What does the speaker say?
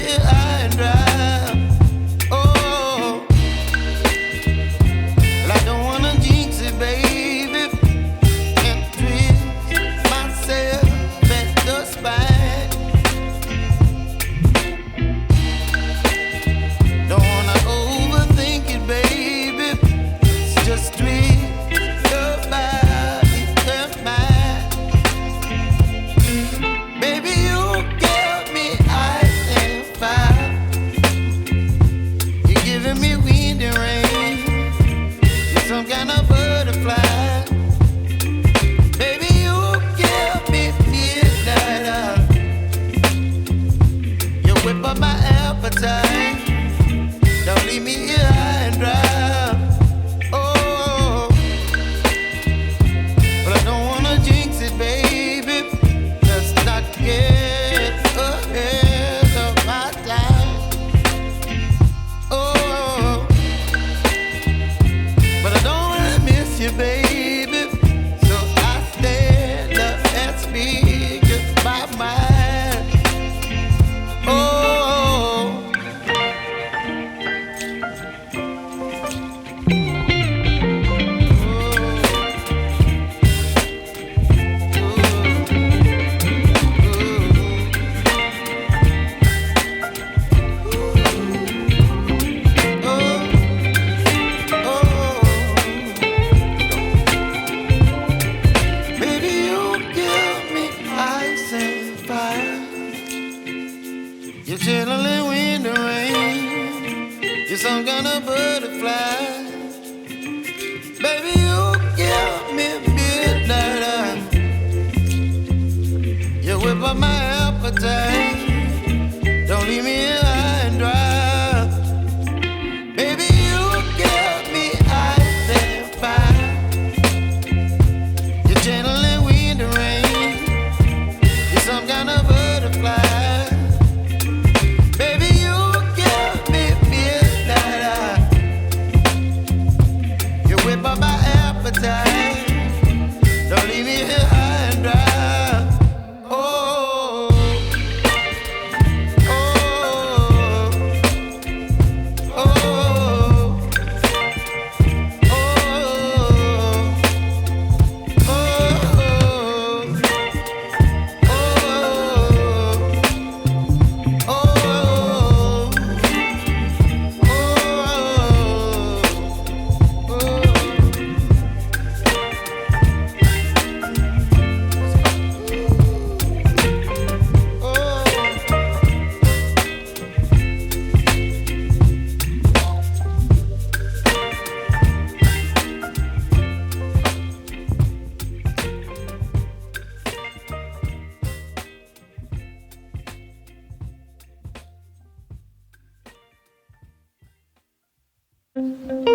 here high and dry. Oh, well, I don't wanna jinx it, baby, and twist myself at the spine. Don't wanna overthink it, baby. It's just twist your body and mine. Baby, you give me ice and fire. You're giving me wind and rain. You're some kind of butterfly. Baby, you give me midnight. You whip up my appetite. Don't leave me here high and dry. Oh, but I don't wanna jinx it, baby. Let's not get ahead of my time. Oh, but I don't wanna miss you, baby. So I stand up and speak just my mind. Oh. You're channeling wind and rain. You're some kind of butterfly. Baby, you give me midnight. You whip up my appetite. Don't leave me here high and dry. Baby, you give me ice and fire. You're channeling wind and rain. You're some kind of butterfly. My appetite. Don't leave me here high and dry. Oh, oh, oh, oh, Thank you.